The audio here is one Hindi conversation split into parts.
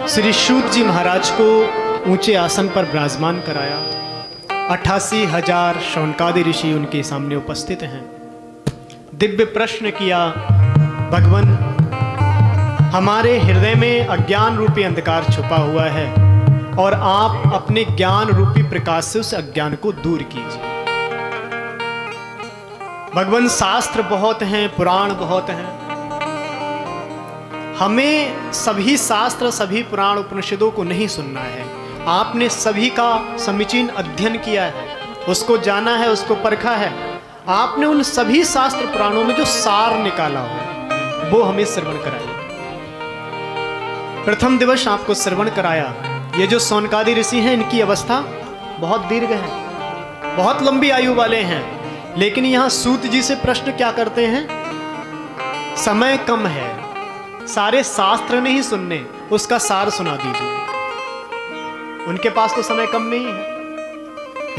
श्री सूत जी महाराज को ऊंचे आसन पर विराजमान कराया। 88,000 शौनकादि ऋषि उनके सामने उपस्थित हैं। दिव्य प्रश्न किया, भगवान हमारे हृदय में अज्ञान रूपी अंधकार छुपा हुआ है और आप अपने ज्ञान रूपी प्रकाश से उस अज्ञान को दूर कीजिए। भगवान शास्त्र बहुत हैं, पुराण बहुत हैं, हमें सभी शास्त्र सभी पुराण उपनिषदों को नहीं सुनना है। आपने सभी का समीचीन अध्ययन किया है, उसको जाना है, उसको परखा है। आपने उन सभी शास्त्र पुराणों में जो सार निकाला हो वो हमें श्रवण कराइए। प्रथम दिवस आपको श्रवण कराया। ये जो शौनकादि ऋषि हैं इनकी अवस्था बहुत दीर्घ है, बहुत लंबी आयु वाले हैं, लेकिन यहां सूत जी से प्रश्न क्या करते हैं? समय कम है, सारे शास्त्र नहीं सुनने, उसका सार सुना दीजिए। उनके पास तो समय कम नहीं है,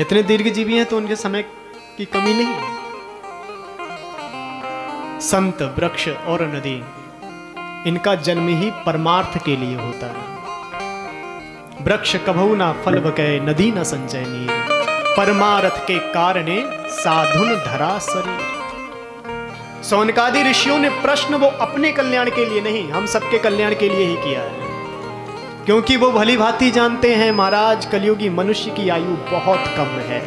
इतने दीर्घजीवी हैं तो उनके समय की कमी नहीं है। संत, वृक्ष और नदी, इनका जन्म ही परमार्थ के लिए होता है। वृक्ष कभू ना फल बकै, नदी न संचय नीर, परमार्थ के कारणे साधुन धरा शरीर। शौनकादि ऋषियों ने प्रश्न वो अपने कल्याण के लिए नहीं, हम सबके कल्याण के लिए ही किया है, क्योंकि वो भली भांति जानते हैं महाराज कलयुगी मनुष्य की आयु बहुत कम है।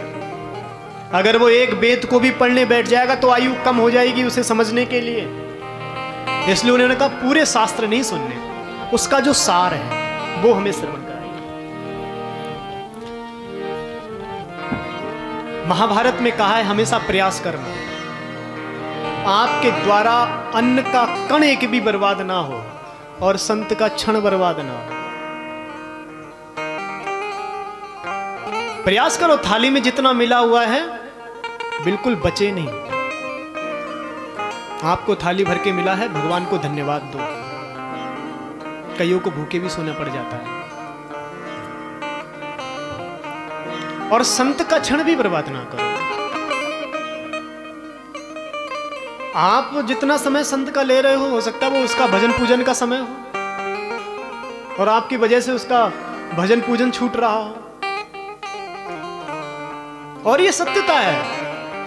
अगर वो एक वेद को भी पढ़ने बैठ जाएगा तो आयु कम हो जाएगी उसे समझने to लिए। इसलिए उन्होंने कहा पूरे शास्त्र नहीं सुनने, उसका जो सार है वो हमें श्रवण कराइए। महाभारत में कहा है हमेशा प्रयास करना, आपके द्वारा अन्न का कण एक भी बर्बाद ना हो और संत का क्षण बर्बाद ना हो। प्रयास करो, थाली में जितना मिला हुआ है बिल्कुल बचे नहीं। आपको थाली भर के मिला है, भगवान को धन्यवाद दो। कईयों को भूखे भी सोना पड़ जाता है। और संत का क्षण भी बर्बाद ना करो। आप जितना समय संत का ले रहे हो सकता है वो उसका भजन पूजन का समय हो और आपकी वजह से उसका भजन पूजन छूट रहा हो। और ये सत्यता है,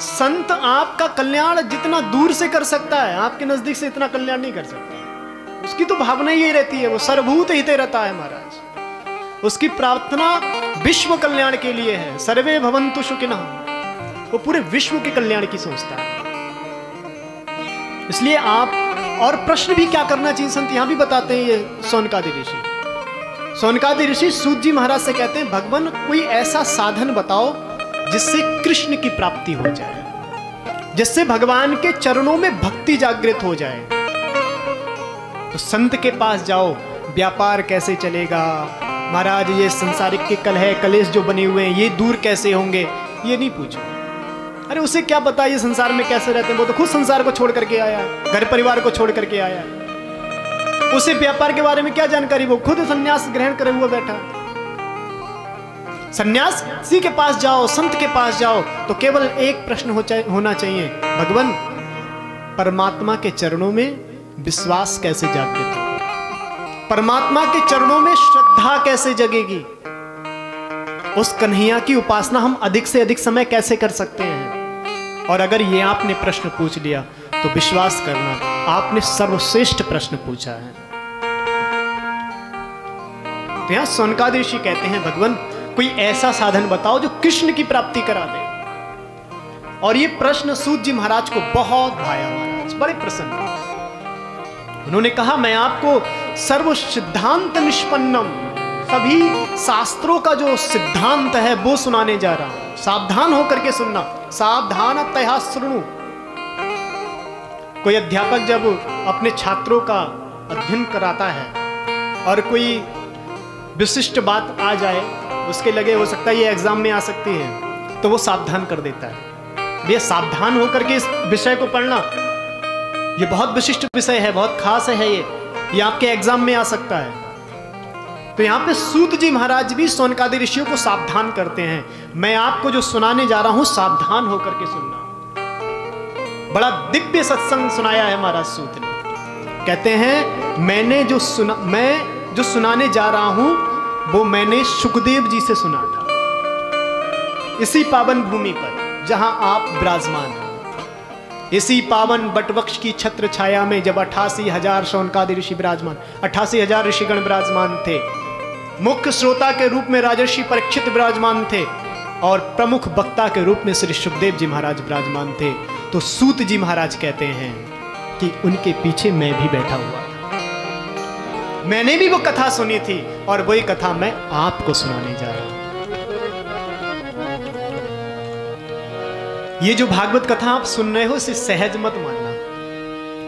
संत आपका कल्याण जितना दूर से कर सकता है, आपके नजदीक से इतना कल्याण नहीं कर सकता। उसकी तो भावना ही रहती है, वो सर्वभूत हिते रहता है महाराज। उसकी प्रार्थना विश्व कल्याण के लिए है। सर्वे भवन्तु सुखिनः, वो पूरे विश्व के कल्याण की सोचता है। इसलिए आप और प्रश्न भी क्या करना चाहिए संत यहां भी बताते हैं। ये शौनकादि ऋषि सूत जी महाराज से कहते हैं भगवान कोई ऐसा साधन बताओ जिससे कृष्ण की प्राप्ति हो जाए, जिससे भगवान के चरणों में भक्ति जागृत हो जाए। तो संत के पास जाओ, व्यापार कैसे चलेगा महाराज, ये संसारिक के कलह कलेश जो बने हुए हैं ये दूर कैसे होंगे, ये नहीं पूछो। अरे उसे क्या पता ये संसार में कैसे रहते हैं, वो तो खुद संसार को छोड़ करके आया है, घर परिवार को छोड़ करके आया है। उसे व्यापार के बारे में क्या जानकारी, वो खुद संन्यास ग्रहण करे हुआ बैठा। सन्यासी के पास जाओ, संत के पास जाओ तो केवल एक प्रश्न होना चाहिए, भगवान परमात्मा के चरणों में विश्वास कैसे जागृत हो, परमात्मा के चरणों में श्रद्धा कैसे जगेगी, उस कन्हैया की उपासना हम अधिक से अधिक समय कैसे कर सकते हैं। और अगर ये आपने प्रश्न पूछ लिया तो विश्वास करना आपने सर्वश्रेष्ठ प्रश्न पूछा है। तो यहां शौनकादि ऋषि कहते हैं भगवान कोई ऐसा साधन बताओ जो कृष्ण की प्राप्ति करा दे। और ये प्रश्न सूत जी महाराज को बहुत भाया, महाराज बड़े प्रसन्न। उन्होंने कहा मैं आपको सर्व सिद्धांत निष्पन्नम, सभी शास्त्रों का जो सिद्धांत है वो सुनाने जा रहा हूं। सावधान होकर के सुनना, सावधानतया शृणु। कोई अध्यापक जब अपने छात्रों का अध्ययन कराता है और कोई विशिष्ट बात आ जाए, उसके लगे हो सकता है ये एग्जाम में आ सकती है, तो वो सावधान कर देता है। ये सावधान होकर के इस विषय को पढ़ना, ये बहुत विशिष्ट विषय है, बहुत खास है, ये आपके एग्जाम में आ सकता है। तो यहाँ पे सूत जी महाराज भी शौनकादि ऋषियों को सावधान करते हैं, मैं आपको जो सुनाने जा रहा हूं सावधान होकर के सुनना। बड़ा दिव्य सत्संग सुनाया है महाराज सूत ने। कहते हैं मैंने जो सुना, मैं जो सुनाने जा रहा हूं वो मैंने सुखदेव जी से सुना था, इसी पावन भूमि पर जहां आप विराजमान हैं। इसी पावन बटवृक्ष की छत्र छाया में जब 88,000 शौनकादि ऋषि विराजमान, 88,000 ऋषिगण विराजमान थे, मुख्य श्रोता के रूप में राजर्षि परीक्षित विराजमान थे और प्रमुख वक्ता के रूप में श्री सुखदेव जी महाराज विराजमान थे, तो सूत जी महाराज कहते हैं कि उनके पीछे मैं भी बैठा हुआ था, मैंने भी वो कथा सुनी थी और वही कथा मैं आपको सुनाने जा रहा हूं। ये जो भागवत कथा आप सुन रहे हो इसे सहज मत मानना,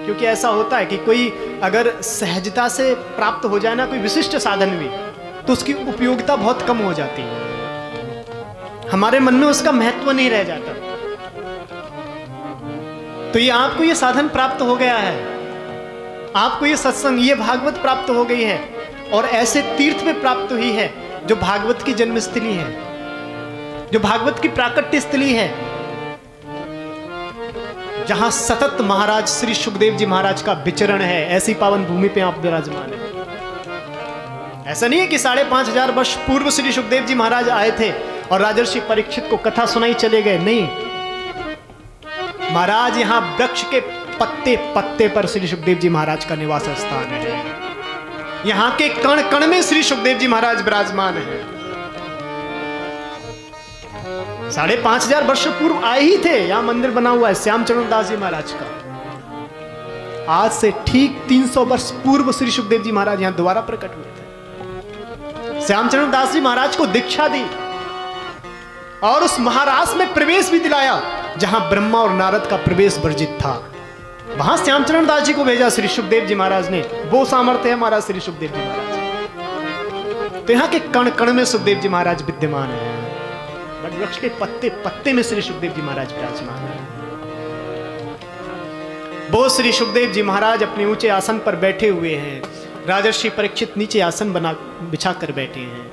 क्योंकि ऐसा होता है कि कोई अगर सहजता से प्राप्त हो जाए ना कोई विशिष्ट साधन भी, तो उसकी उपयोगिता बहुत कम हो जाती है, हमारे मन में उसका महत्व नहीं रह जाता। तो ये आपको ये साधन प्राप्त हो गया है, आपको ये सत्संग, ये भागवत प्राप्त हो गई है और ऐसे तीर्थ में प्राप्त हुई है जो भागवत की जन्मस्थली है, जो भागवत की प्राकट्य स्थली है, जहां सतत महाराज श्री सुखदेव जी महाराज का विचरण है। ऐसी पावन भूमि पे आप विराजमान हैं। ऐसा नहीं है कि 5,500 वर्ष पूर्व श्री सुखदेव जी महाराज आए थे और राजर्षि परीक्षित को कथा सुनाई चले गए, नहीं। महाराज यहां वृक्ष के पत्ते पत्ते पर श्री सुखदेव जी महाराज का निवास स्थान है, यहां के कण कण में श्री सुखदेव जी महाराज विराजमान है। 5,500 वर्ष पूर्व आए ही थे, यहां मंदिर बना हुआ है श्यामचरण दास जी महाराज का। आज से ठीक 300 वर्ष पूर्व श्री सुखदेव जी महाराज यहां दोबारा प्रकट हुए थे, श्यामचरण दास जी महाराज को दीक्षा दी और उस महाराज में प्रवेश भी दिलाया जहां ब्रह्मा और नारद का प्रवेश वर्जित था। वहां श्यामचरण दास जी को भेजा श्री सुखदेव जी महाराज ने, वो सामर्थ्य है महाराज श्री सुखदेव जी महाराज। तो यहां के कण कण में सुखदेव जी महाराज विद्यमान है, वृक्ष के पत्ते पत्ते में श्री सुखदेव जी महाराज विराजमान है। वो श्री सुखदेव जी महाराज अपने ऊंचे आसन पर बैठे हुए हैं, राजर्षि परीक्षित नीचे आसन बना बिछा कर बैठे हैं,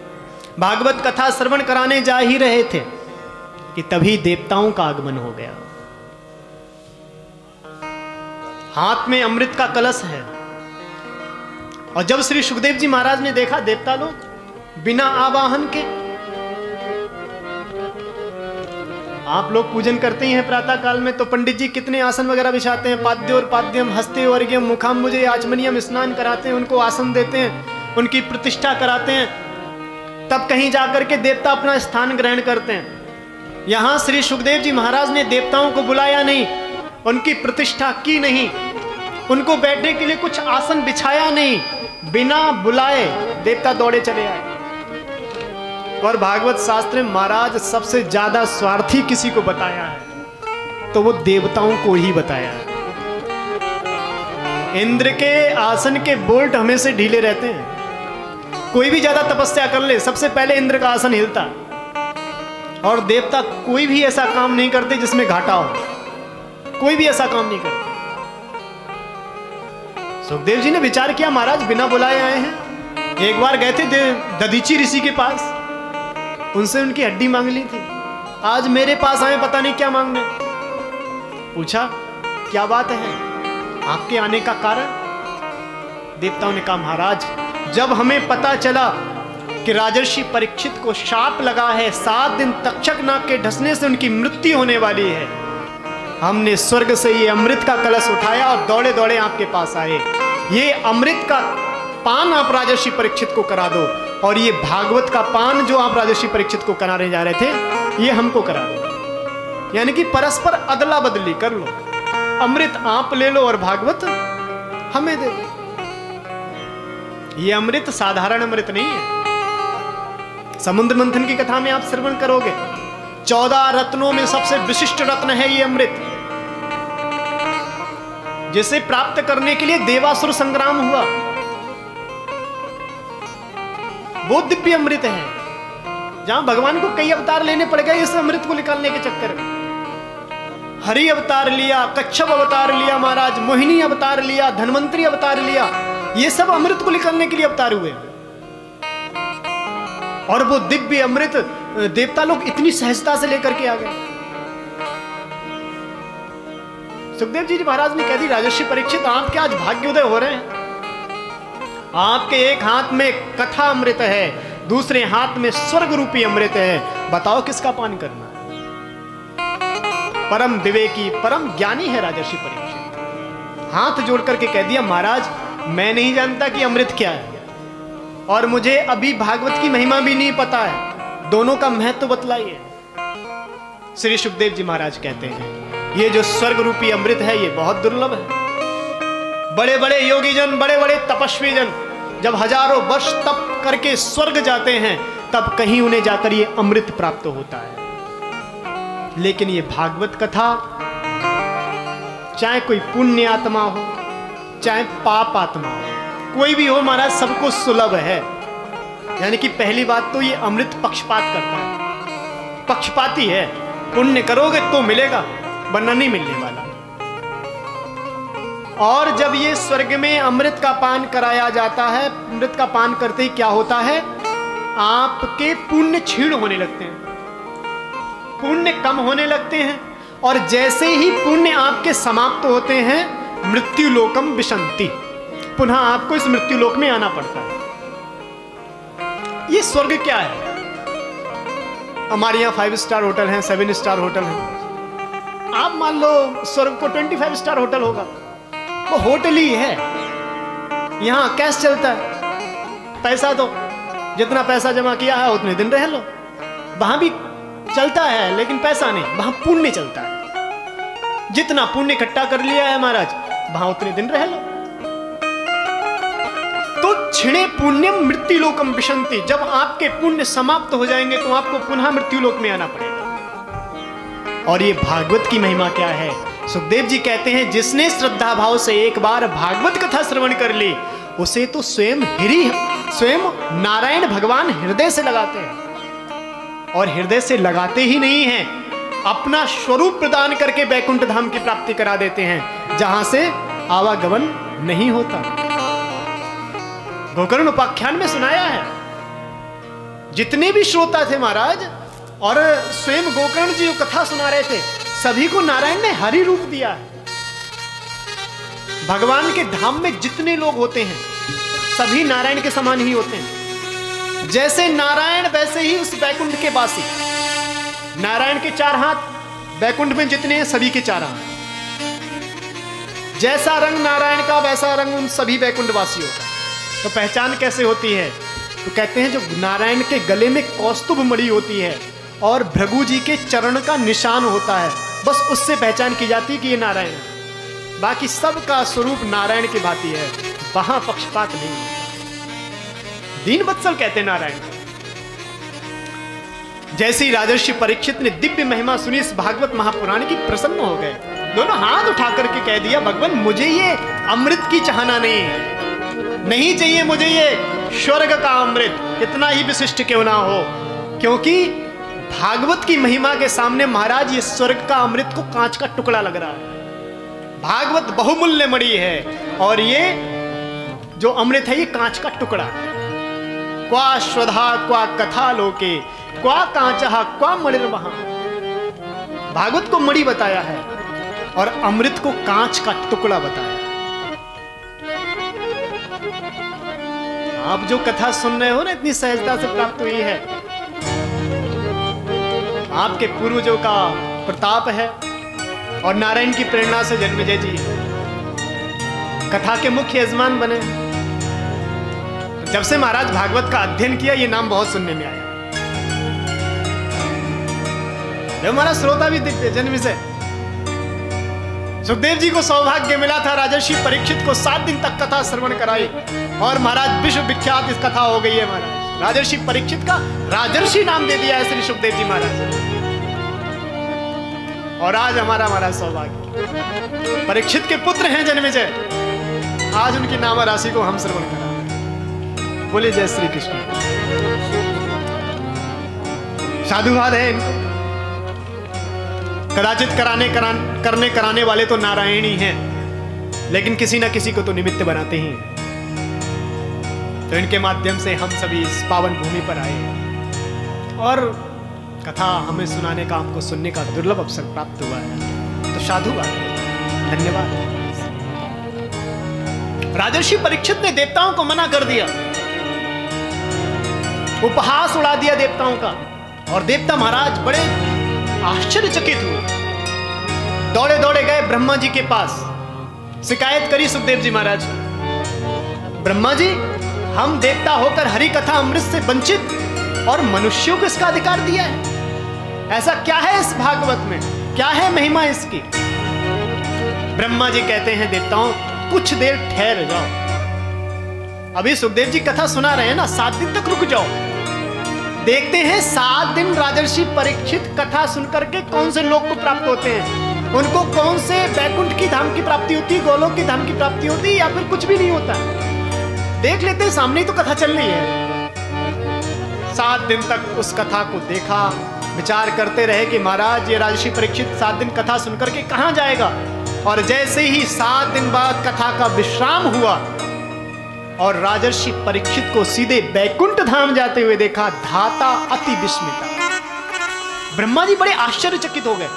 भागवत कथा श्रवण कराने जा ही रहे थे कि तभी देवताओं का आगमन हो गया। हाथ में अमृत का कलश है और जब श्री सुखदेव जी महाराज ने देखा देवता लोग बिना आवाहन के, आप लोग पूजन करते ही हैं प्रातः काल में, तो पंडित जी कितने आसन वगैरह बिछाते हैं, पाद्य और पाद्यम, हस्ते वर्ग्यम, मुखाम्बुजे, आचमनियम स्नान कराते हैं, उनको आसन देते हैं, उनकी प्रतिष्ठा कराते हैं, तब कहीं जाकर के देवता अपना स्थान ग्रहण करते हैं। यहां श्री सुखदेव जी महाराज ने देवताओं को बुलाया नहीं, उनकी प्रतिष्ठा की नहीं, उनको बैठने के लिए कुछ आसन बिछाया नहीं, बिना बुलाए देवता दौड़े चले आए। और भागवत शास्त्र में महाराज सबसे ज्यादा स्वार्थी किसी को बताया है तो वो देवताओं को ही बताया है। इंद्र के आसन के बोल्ट हमेशा ढीले रहते हैं, कोई भी ज्यादा तपस्या कर ले सबसे पहले इंद्र का आसन हिलता, और देवता कोई भी ऐसा काम नहीं करते जिसमें घाटा हो, कोई भी ऐसा काम नहीं करते। सुखदेव जी ने विचार किया महाराज बिना बुलाए आए हैं। एक बार गए थे दधीची ऋषि के पास, उनसे उनकी हड्डी मांग ली थी, आज मेरे पास आए पता नहीं क्या मांगने। पूछा क्या बात है आपके आने का कारण? देवताओं ने कहा महाराज जब हमें पता चला कि राजर्षि परीक्षित को शाप लगा है, 7 दिन तक्षक नाग के ढसने से उनकी मृत्यु होने वाली है, हमने स्वर्ग से ये अमृत का कलश उठाया और दौड़े दौड़े आपके पास आए। ये अमृत का पान आप राजर्षि परीक्षित को करा दो और ये भागवत का पान जो आप राजर्षि परीक्षित को कराने जा रहे थे ये हमको करा दो। यानी कि परस्पर अदला बदली कर लो, अमृत आप ले लो और भागवत हमें दे दो। ये अमृत साधारण अमृत नहीं है। समुद्र मंथन की कथा में आप श्रवण करोगे 14 रत्नों में सबसे विशिष्ट रत्न है ये अमृत, जिसे प्राप्त करने के लिए देवासुर संग्राम हुआ। वो दिव्य अमृत है जहां भगवान को कई अवतार लेने पड़ गए इस अमृत को निकालने के चक्कर में। हरि अवतार लिया, कच्छप अवतार लिया महाराज, मोहिनी अवतार लिया, धन्वंतरी अवतार लिया, ये सब अमृत को निकालने के लिए अवतार हुए। और वो दिव्य अमृत देवता लोग इतनी सहजता से लेकर के आ गए। सुखदेव जी महाराज ने कह दी राजर्षि परीक्षित आपके आज भाग्योदय हो रहे हैं, आपके एक हाथ में कथा अमृत है, दूसरे हाथ में स्वर्ग रूपी अमृत है, बताओ किसका पान करना है? परम विवेकी परम ज्ञानी है राजर्षि परीक्षित। हाथ जोड़ करके कह दिया, महाराज मैं नहीं जानता कि अमृत क्या है, और मुझे अभी भागवत की महिमा भी नहीं पता है, दोनों का महत्व बतलाइए। श्री सुखदेव जी महाराज कहते हैं, ये जो स्वर्ग रूपी अमृत है ये बहुत दुर्लभ है। बड़े बड़े योगी जन, बड़े बड़े तपस्वी जन जब हजारों वर्ष तप करके स्वर्ग जाते हैं, तब कहीं उन्हें जाकर ये अमृत प्राप्त होता है। लेकिन ये भागवत कथा, चाहे कोई पुण्य आत्मा हो चाहे पाप आत्मा हो, कोई भी हो महाराज, सबको सुलभ है। यानी कि पहली बात तो ये अमृत पक्षपात करता है, पक्षपाती है। पुण्य करोगे तो मिलेगा, वरना नहीं मिलने वाला। और जब ये स्वर्ग में अमृत का पान कराया जाता है, अमृत का पान करते ही क्या होता है, आपके पुण्य क्षीण होने लगते हैं, पुण्य कम होने लगते हैं, और जैसे ही पुण्य आपके समाप्त होते हैं, मृत्यु लोकम विशंति, पुनः आपको इस मृत्यु लोक में आना पड़ता है। ये स्वर्ग क्या है? हमारे यहां 5 स्टार होटल हैं, 7 स्टार होटल हैं। आप मान लो स्वर्ग को 25 स्टार होटल होगा, वो होटल ही है। यहां कैश चलता है, पैसा दो, जितना पैसा जमा किया है उतने दिन रह लो। वहां भी चलता है लेकिन पैसा नहीं, वहां पुण्य चलता है। जितना पुण्य इकट्ठा कर लिया है महाराज, वहां उतने दिन रह लो। तो क्षिणे पुण्यम मृत्यु लोकम विशंति, जब आपके पुण्य समाप्त हो जाएंगे तो आपको पुनः मृत्यु लोक में आना पड़ेगा। और ये भागवत की महिमा क्या है? सुखदेव जी कहते हैं, जिसने श्रद्धा भाव से एक बार भागवत कथा श्रवण कर ली, उसे तो स्वयं नारायण भगवान हृदय से लगाते हैं। और हृदय से लगाते ही नहीं हैं, अपना स्वरूप प्रदान करके बैकुंठ धाम की प्राप्ति करा देते हैं, जहां से आवागमन नहीं होता। गोकर्ण उपाख्यान में सुनाया है, जितने भी श्रोता थे महाराज, और स्वयं गोकर्ण जी कथा सुना रहे थे, सभी को नारायण ने हरि रूप दिया है। भगवान के धाम में जितने लोग होते हैं, सभी नारायण के समान ही होते हैं। जैसे नारायण वैसे ही उस बैकुंठ के वासी। नारायण के 4 हाथ, बैकुंठ में जितने हैं सभी के 4 हाथ। जैसा रंग नारायण का वैसा रंग उन सभी बैकुंठ वासियों का। तो पहचान कैसे होती है? तो कहते हैं, जो नारायण के गले में कौस्तुभ मणि होती है और भृगु जी के चरण का निशान होता है, बस उससे पहचान की जाती है कि ये नारायण है। बाकी सबका स्वरूप नारायण की भांति है, वहां पक्षपात नहीं होता। दीन वत्सल कहते हैं नारायण। जैसे ही राजर्षि परीक्षित ने दिव्य महिमा सुनी इस भागवत महापुराण की, प्रसन्न हो गए। दोनों हाथ उठा करके कह दिया, भगवान मुझे ये अमृत की चाहना नहीं है, नहीं चाहिए मुझे ये स्वर्ग का अमृत, कितना ही विशिष्ट क्यों ना हो, क्योंकि भागवत की महिमा के सामने महाराज ये स्वर्ग का अमृत को कांच का टुकड़ा लग रहा है। भागवत बहुमूल्य मणि है, और ये जो अमृत है ये कांच का टुकड़ा है। क्वा श्वधा क्वा कथा लोके क्वा कांचहा क्वा मणिर्महा। भागवत को मणि बताया है और अमृत को कांच का टुकड़ा बताया। आप जो कथा सुन रहे हो ना, इतनी सहजता से प्राप्त हुई है, आपके पूर्वजों का प्रताप है और नारायण की प्रेरणा से जन्मेजय जी कथा के मुख्य यजमान बने। जब से महाराज भागवत का अध्ययन किया, ये नाम बहुत सुनने में आया। जब हमारा श्रोता भी दिखते जन्म से। सुखदेव जी को सौभाग्य मिला था, राजर्षि परीक्षित को 7 दिन तक कथा श्रवण कराई, और महाराज विश्व विख्यात इस कथा हो गई है। महाराज राजर्षि परीक्षित का राजर्षि नाम दे दिया है श्री सुखदेव जी महाराज। और आज हमारा महाराज सौभाग्य परीक्षित के पुत्र हैं जन्मेजय, आज उनकी नाम राशि को हम श्रवण करा। बोले जय श्री कृष्ण। साधुवाद है इनको। कदाचित कराने वाले तो नारायण ही हैं, लेकिन किसी ना किसी को तो निमित्त बनाते ही। तो इनके माध्यम से हम सभी इस पावन भूमि पर आए और कथा हमें सुनाने का, हमको सुनने का दुर्लभ अवसर प्राप्त हुआ है। तो साधुवाद, धन्यवाद। राजर्षि परीक्षित ने देवताओं को मना कर दिया, उपहास उड़ा दिया देवताओं का, और देवता महाराज बड़े आश्चर्यचकित हुए। दौड़े दौड़े गए ब्रह्मा जी के पास, शिकायत करी सुखदेव जी महाराज। ब्रह्मा जी, हम देवता होकर हरि कथा अमृत से वंचित और मनुष्यों को इसका अधिकार दिया है, ऐसा क्या है इस भागवत में, क्या है महिमा इसकी? ब्रह्मा जी कहते हैं देवताओं, कुछ देर ठहर जाओ, अभी सुखदेव जी कथा सुना रहे हैं ना, 7 दिन तक रुक जाओ, देखते हैं 7 दिन राजर्षि परीक्षित कथा सुनकर के कौन से लोक को प्राप्त होते हैं, उनको कौन से बैकुंठ की धाम की प्राप्ति होती है, गोलोक की धाम की प्राप्ति होती है, या फिर कुछ भी नहीं होता। देख लेते हैं, सामने ही तो कथा चल रही है। 7 दिन तक उस कथा को देखा, विचार करते रहे कि महाराज ये राजर्षि परीक्षित 7 दिन कथा सुनकर के कहां जाएगा। और जैसे ही 7 दिन बाद कथा का विश्राम हुआ और राजर्षि परीक्षित को सीधे बैकुंठ धाम जाते हुए देखा, धाता अति विस्मिता। ब्रह्मा जी बड़े आश्चर्यचकित हो गए,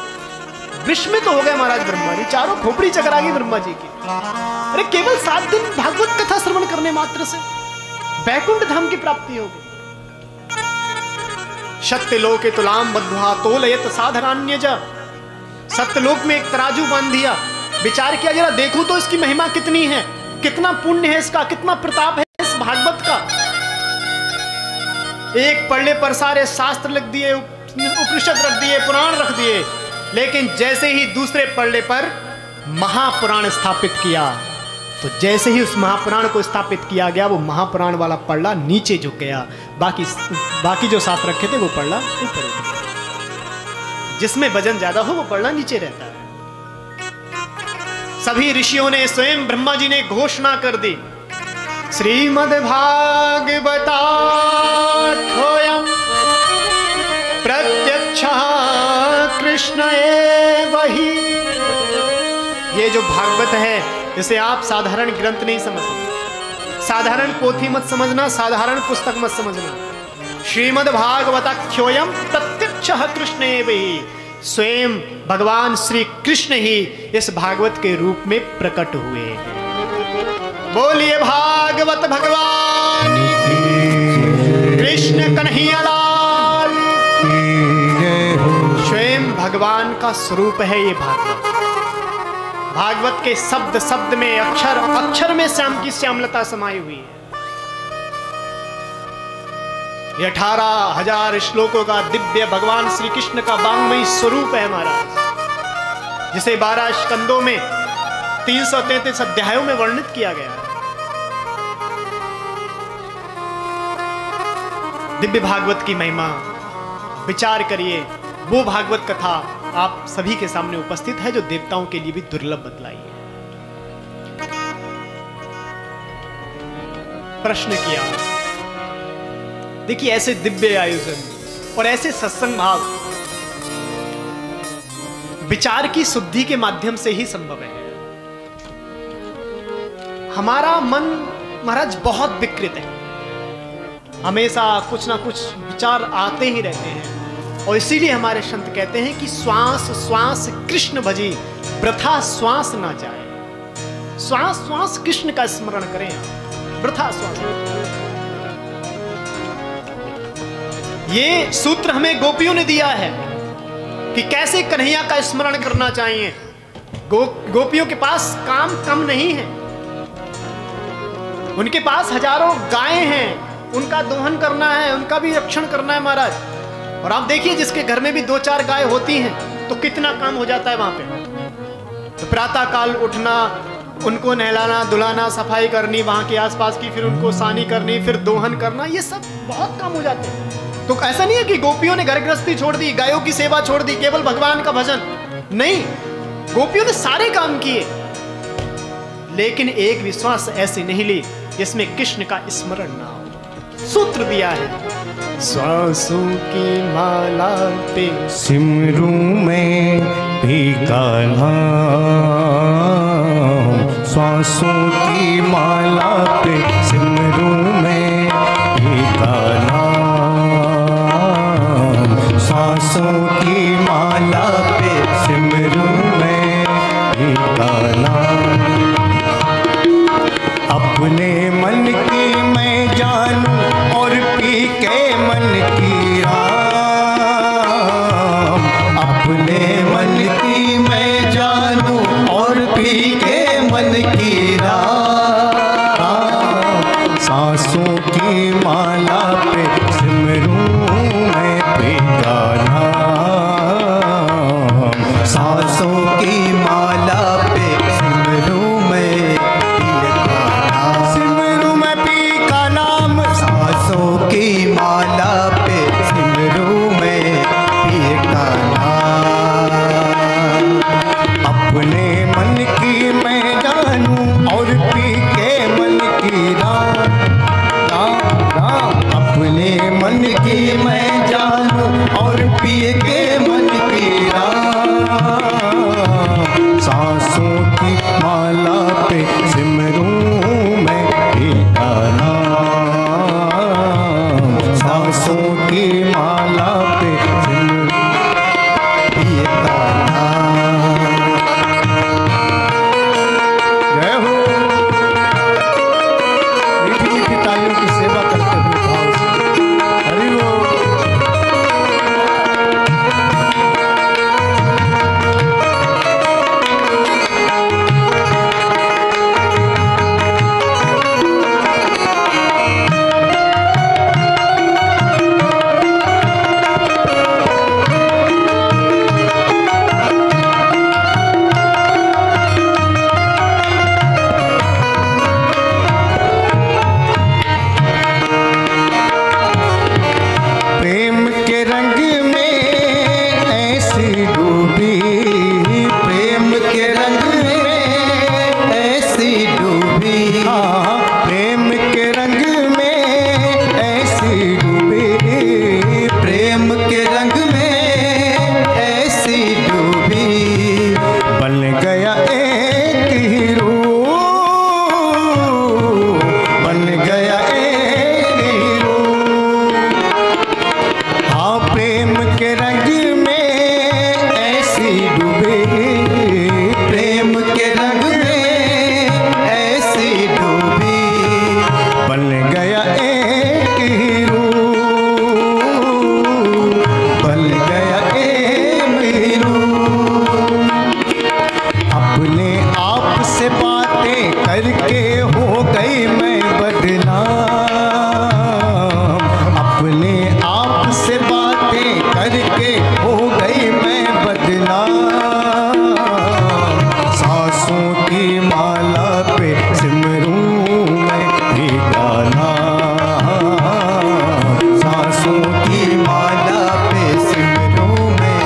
विस्मित हो गए महाराज ब्रह्मा जी, चारों खोपड़ी चकरा गई ब्रह्मा जी की। अरे केवल 7 दिन भागवत कथा श्रवण करने मात्र से बैकुंठ धाम की प्राप्ति हो गई। सत्यलोके तुलाम बद्ध्वा तोलयत साधनान्यज, सत्यलोक में एक तराजू बांध दिया, विचार किया जरा देखूं तो इसकी महिमा कितनी है, कितना पुण्य है इसका, कितना प्रताप है इस भागवत का। एक पढ़ने पर सारे शास्त्र लिख दिए, उपनिषद रख दिए, पुराण रख दिए, लेकिन जैसे ही दूसरे पढ़ने पर महापुराण स्थापित किया, तो जैसे ही उस महापुराण को स्थापित किया गया, वो महापुराण वाला पढ़ला नीचे झुक गया, बाकी जो शास्त्र रखे थे वो पढ़ला ऊपर उठ गया। जिसमें वजन ज्यादा हो वो पढ़ला नीचे रहता है। सभी ऋषियों ने, स्वयं ब्रह्मा जी ने घोषणा कर दी, श्रीमद् भागवतार्थोऽयं प्रत्यक्षः कृष्ण एव हि। ये जो भागवत है इसे आप साधारण ग्रंथ नहीं समझ सकते, साधारण पोथी मत समझना, साधारण पुस्तक मत समझना। श्रीमद् भागवताख्योऽयं प्रत्यक्षः कृष्ण एव हि, स्वयं भगवान श्री कृष्ण ही इस भागवत के रूप में प्रकट हुए हैं। बोलिए भागवत भगवान कृष्ण कन्हैया लाल। स्वयं भगवान का स्वरूप है ये भागवत। भागवत के शब्द शब्द में, अक्षर अक्षर में श्याम की श्यामलता समाई हुई है। ये 18,000 श्लोकों का दिव्य भगवान श्री कृष्ण का वांग्मयी स्वरूप है महाराज, जिसे 12 स्कंदों में 333 अध्यायों में वर्णित किया गया है। दिव्य भागवत की महिमा विचार करिए। वो भागवत कथा आप सभी के सामने उपस्थित है जो देवताओं के लिए भी दुर्लभ बतलाई है। प्रश्न किया, देखिए ऐसे दिव्य आयोजन और ऐसे सत्संग भाव विचार की शुद्धि के माध्यम से ही संभव है। हमारा मन महाराज बहुत विकृत है, हमेशा कुछ ना कुछ विचार आते ही रहते हैं, और इसीलिए हमारे संत कहते हैं कि श्वास श्वास कृष्ण भजी, वृथा श्वास ना जाए। श्वास श्वास कृष्ण का स्मरण करें, वृथा श्वास। ये सूत्र हमें गोपियों ने दिया है कि कैसे कन्हैया का स्मरण करना चाहिए। गोपियों के पास काम कम नहीं है, उनके पास हजारों गायें हैं, उनका दोहन करना है, उनका भी रक्षण करना है महाराज। और आप देखिए जिसके घर में भी 2-4 गाय होती हैं तो कितना काम हो जाता है वहां पे। तो प्रातः काल उठना, उनको नहलाना धुलाना, सफाई करनी वहां के आसपास की, फिर उनको सानी करनी, फिर दोहन करना, ये सब बहुत काम हो जाते हैं। तो ऐसा नहीं है कि गोपियों ने घर गृहस्थी छोड़ दी, गायों की सेवा छोड़ दी, केवल भगवान का भजन नहीं, गोपियों ने सारे काम किए, लेकिन एक विश्वास ऐसे नहीं ली जिसमें कृष्ण का स्मरण ना हो। सूत्र दिया है, श्वासों की माला पे सिमरू में भी कान्हा, श्वासों की माला पे सिमरू में भी कान्हा, श्वासों की माला पे सिमरू में भी कान्हा, सांसों की माला पे सिमरूं मैं पिता नाम। सांसों की माला पे सिमरूं मैं पिता नाम। सिमरूं मैं पिता नाम। सांसों की माला पे सिमरूं मैं पिता नाम। अपने मन की मैं जानूं और पी के मन की राम राम। अपने मन की मैं जानूं और पी के मन की राम। सांसों की माला पे सिमरूं मैं पिता नाम। सांसों की माला पे सिमरूं पिता नाम। जय हो। मीठी मीठी तालियों की सेवा करते हुए भाव से हरि बोल। प्रेम के रंग में ऐसी डूबी। प्रेम के रंग में ऐसी डूबी। हाँ, प्रेम के रंग में ऐसी डूबी। प्रेम के रंग में ऐसी डूबी। बन गया एक ही रूप। बन गया एक ही रूप। हाँ, प्रेम के रंग में ऐसी डूबी। प्रेम के रंग में ऐसी डूबी। बन गया एक ही रूप। बन गया एक ही रूप। अपने आप से बातें करके हो गई मैं बदनाम। अपने आप से बातें करके हो गई मैं बदनाम। सांसों की माला पे सिमरूं मैं पिता नाम। सांसों की माला पे सिमरूं मैं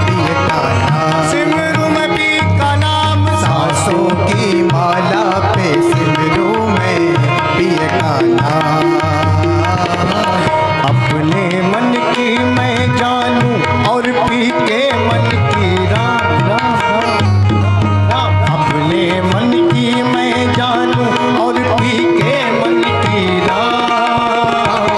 पिता नाम। सिमरूं मैं पिता नाम। सांसों की माला पे सिमरूं मैं पिता नाम। अपने मन की मैं जानूं और पी के मन की राम राम राम। अपने मन की मैं जानूं और पी के मन की राम।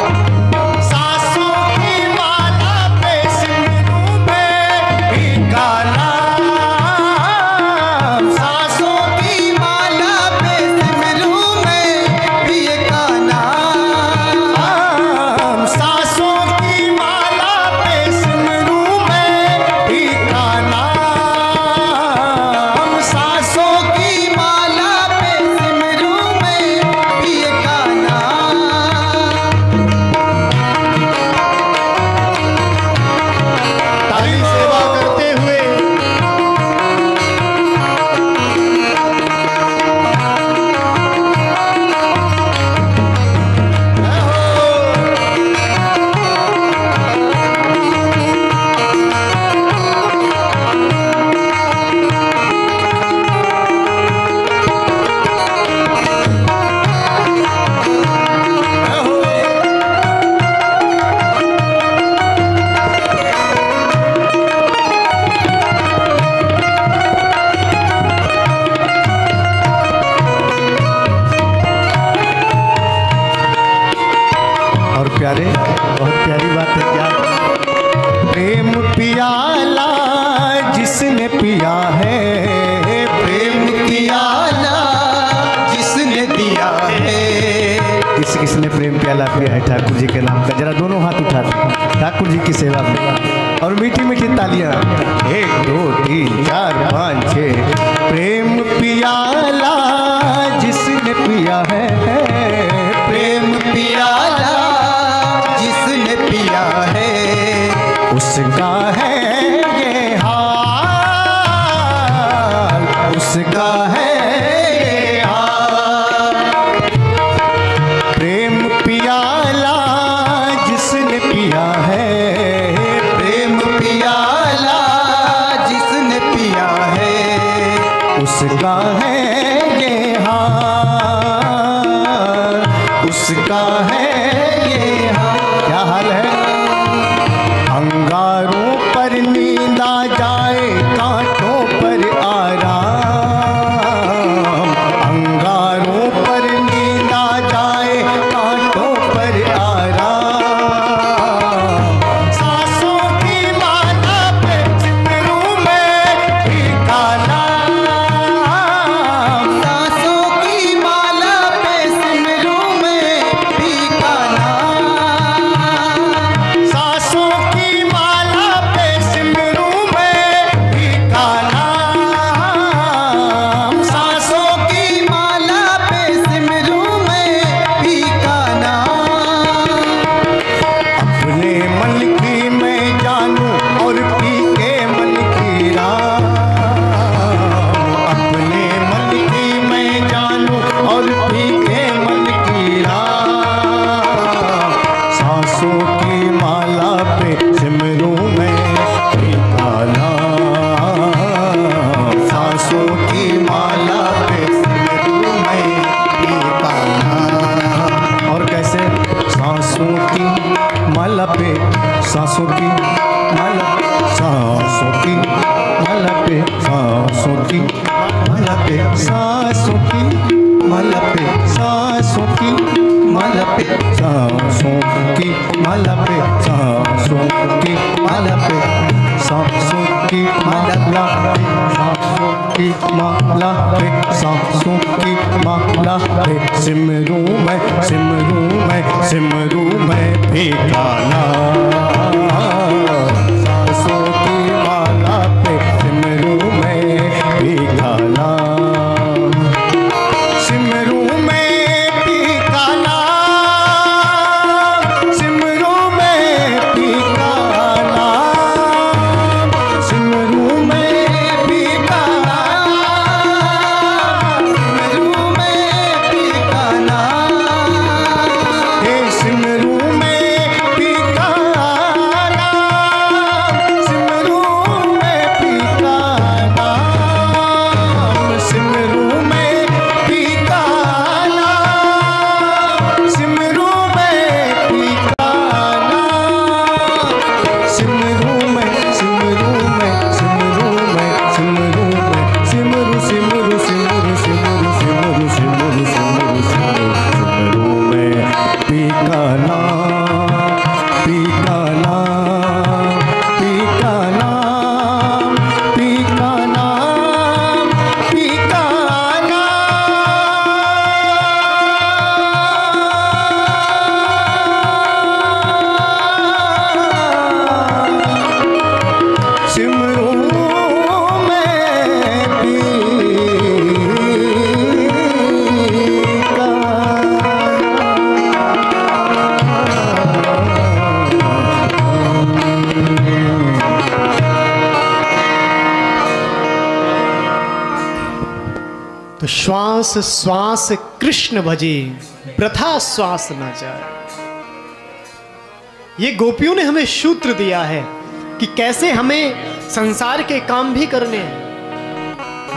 सांसों की माला पे सिमरूं मैं पिता नाम। सांसों की माला पे सिमरूं मैं पिता नाम। सांसों की माला पे सिमरूं मैं पिता नाम। सांसों की माला पे सिमरूं मैं पिता नाम। ताली सेवा करते हुए और प्यारे, बहुत प्यारी बात है क्या। प्रेम पियाला जिसने पिया है। प्रेम पियाला जिसने दिया है। किसने प्रेम प्याला पिया है ठाकुर जी के नाम का? जरा दोनों हाथ उठा दो ठाकुर जी की सेवा में और मीठी मीठी तालियां। 1 2 3 4 5 6। प्रेम पियाला जिसने पिया है। प्रेम पियाला जिसने पिया है, प्रेम पियाला जिसने पिया है, उसका है ये हाल, उसका है ये हाल। क्या हाल है? अंगारों पर नींद आ जाए, कांटों पर आराम, अंगारों पर नींद आ जाए, कांटों पर आराम। सांसों की माला पे सिमरू में फीका नाम, सांसों की माला पे सिमरू में फीका नाम, सांसों की माला पे सिमरू में फीका नाम, सांसों की माला पे सिमरू में फीका नाम। अपने मन की मैं जानूं और पी के मन की राम, अपने मन की मैं जानूं और पी के मन की राम। सांसों की माला पे सिमरू मैं फीका नाम, सांसों की माला पे सिमरू मैं फीका नाम। और कैसे? सांसों की माला पे, सांसों की माला, सांसों की माला पे, सांसों की माला पे, सांसों की माला पे, सांसों की माला पे, सांसों की माला पे, सांसों की माला पे, सांसों की माला पे, सांसों की माला पे, सांसों की माला पे सिमरू मैं, सिमरू मैं, सिमरू मैं फीका नाम, सांसों की माला पे सिमरू मैं फीका नाम, सिमरू मैं फीका नाम, सिमरू मैं फीका नाम, सिमरू मैं फीका नाम, सिमरू मैं फीका नाम, हे सिमरू मैं फीका नाम, सिमरू मैं फीका नाम, सिमरू मैं फीका नाम, सिमरू मैं फीका नाम, सिमरू मैं, सिमरू मैं, सिमरू मैं, सिमरू मैं, सिमरू सिमरू सिमरू सिमरू सिमरू सिमरू सिमरू सिमरू मैं फीका नाम, फीका नाम, फीका नाम, फीका नाम, फीका नाम, सिमरू मैं फीका तो श्वास श्वास कृष्ण भजे, वृथा श्वास न जाए। ये गोपियों ने हमें सूत्र दिया है कि कैसे हमें संसार के काम भी करने हैं।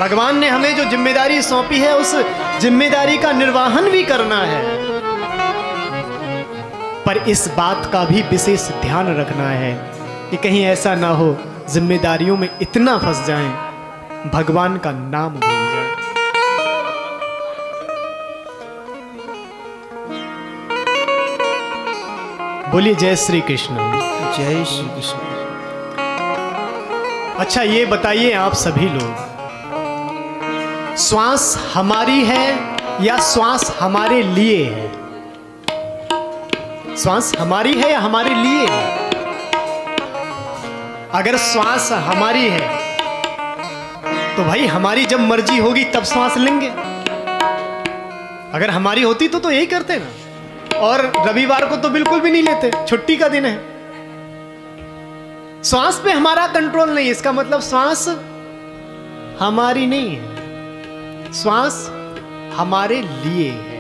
भगवान ने हमें जो जिम्मेदारी सौंपी है उस जिम्मेदारी का निर्वहन भी करना है, पर इस बात का भी विशेष ध्यान रखना है कि कहीं ऐसा ना हो जिम्मेदारियों में इतना फंस जाएं भगवान का नाम भूल जाएं। बोलिए जय श्री कृष्ण। जय श्री कृष्ण। अच्छा ये बताइए आप सभी लोग, श्वास हमारी है या श्वास हमारे लिए है? श्वास हमारी है या हमारे लिए है? अगर श्वास हमारी है तो भाई हमारी जब मर्जी होगी तब श्वास लेंगे। अगर हमारी होती तो यही करते ना। और रविवार को तो बिल्कुल भी नहीं लेते, छुट्टी का दिन है। श्वास पे हमारा कंट्रोल नहीं, इसका मतलब श्वास हमारी नहीं है, श्वास हमारे लिए है।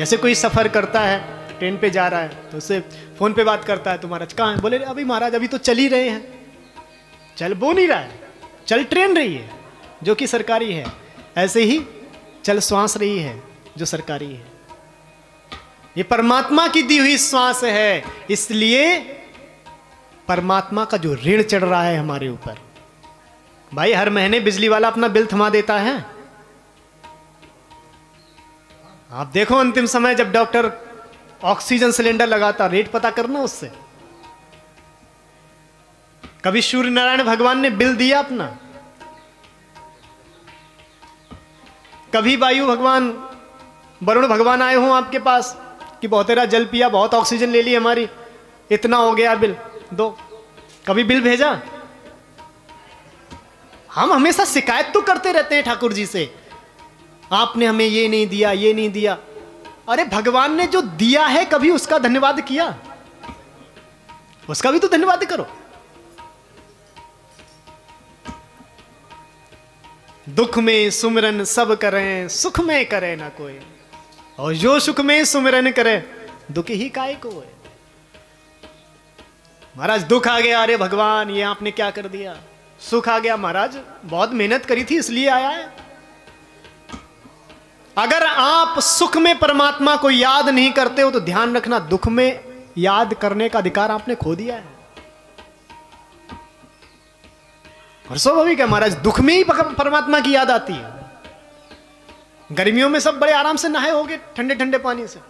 जैसे कोई सफर करता है, ट्रेन पे जा रहा है तो उससे फोन पे बात करता है, तो महाराज कहाँ है? बोले अभी महाराज अभी तो चल ही रहे हैं, चल वो नहीं रहा है, चल ट्रेन रही है जो कि सरकारी है, ऐसे ही चल श्वास रही है जो सरकारी है। ये परमात्मा की दी हुई श्वास है, इसलिए परमात्मा का जो ऋण चढ़ रहा है हमारे ऊपर। भाई हर महीने बिजली वाला अपना बिल थमा देता है। आप देखो अंतिम समय जब डॉक्टर ऑक्सीजन सिलेंडर लगाता, रेट पता करना उससे। कभी सूर्य नारायण भगवान ने बिल दिया अपना? कभी वायु भगवान, वरुण भगवान आए हों आपके पास कि बहुत तेरा जल पिया, बहुत ऑक्सीजन ले ली हमारी, इतना हो गया बिल दो? कभी बिल भेजा? हम हमेशा शिकायत तो करते रहते हैं ठाकुर जी से, आपने हमें ये नहीं दिया, ये नहीं दिया। अरे भगवान ने जो दिया है कभी उसका धन्यवाद किया? उसका भी तो धन्यवाद करो। दुख में सुमिरन सब करें, सुख में करे ना कोई, और जो सुख में सुमिरन करे दुख ही काहे को है। महाराज दुख आ गया, अरे भगवान ये आपने क्या कर दिया। सुख आ गया, महाराज बहुत मेहनत करी थी इसलिए आया है। अगर आप सुख में परमात्मा को याद नहीं करते हो तो ध्यान रखना, दुख में याद करने का अधिकार आपने खो दिया है। और स्वाभाविक है महाराज, दुख में ही परमात्मा की याद आती है। गर्मियों में सब बड़े आराम से नहाए होंगे ठंडे ठंडे पानी से,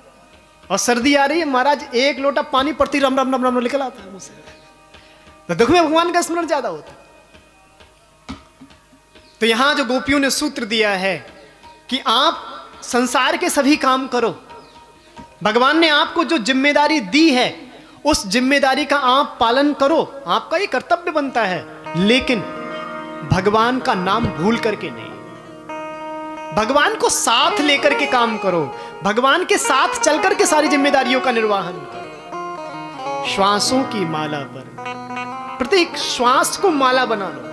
और सर्दी आ रही है महाराज, एक लोटा पानी पड़ती रम रम रम रम निकल आता है मुझसे। तो दुख में भगवान का स्मरण ज्यादा होता है। तो यहां जो गोपियों ने सूत्र दिया है कि आप संसार के सभी काम करो, भगवान ने आपको जो जिम्मेदारी दी है उस जिम्मेदारी का आप पालन करो, आपका ये कर्तव्य बनता है। लेकिन भगवान का नाम भूल करके नहीं, भगवान को साथ लेकर के काम करो, भगवान के साथ चल करके सारी जिम्मेदारियों का निर्वहन करो। श्वासों की माला पर प्रत्येक श्वास को माला बना लो।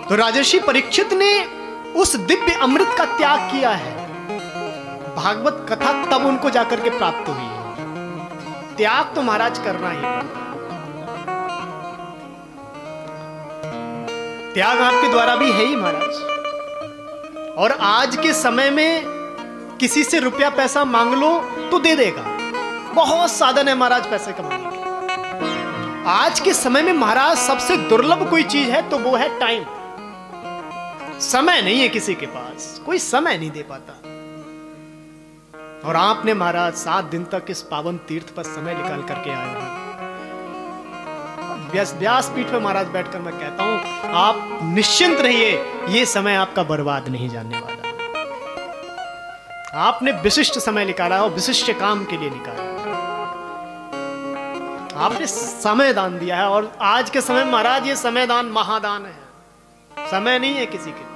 तो राजर्षि परीक्षित ने उस दिव्य अमृत का त्याग किया है। भागवत कथा तब उनको जाकर के प्राप्त हुई है। त्याग तो महाराज करना ही पड़ता। त्याग आपके द्वारा भी है ही महाराज। और आज के समय में किसी से रुपया पैसा मांग लो तो दे देगा, बहुत साधन है महाराज पैसे कमाने के। आज के समय में महाराज सबसे दुर्लभ कोई चीज है तो वो है टाइम। समय नहीं है किसी के पास, कोई समय नहीं दे पाता। और आपने महाराज 7 दिन तक इस पावन तीर्थ पर समय निकाल करके आए हैं। व्यासपीठ पर महाराज बैठकर मैं कहता हूं आप निश्चिंत रहिए, ये समय आपका बर्बाद नहीं जाने वाला। आपने विशिष्ट समय निकाला और विशिष्ट काम के लिए निकाला, आपने समय दान दिया है। और आज के समय महाराज ये समय दान महादान है, समय नहीं है किसी के।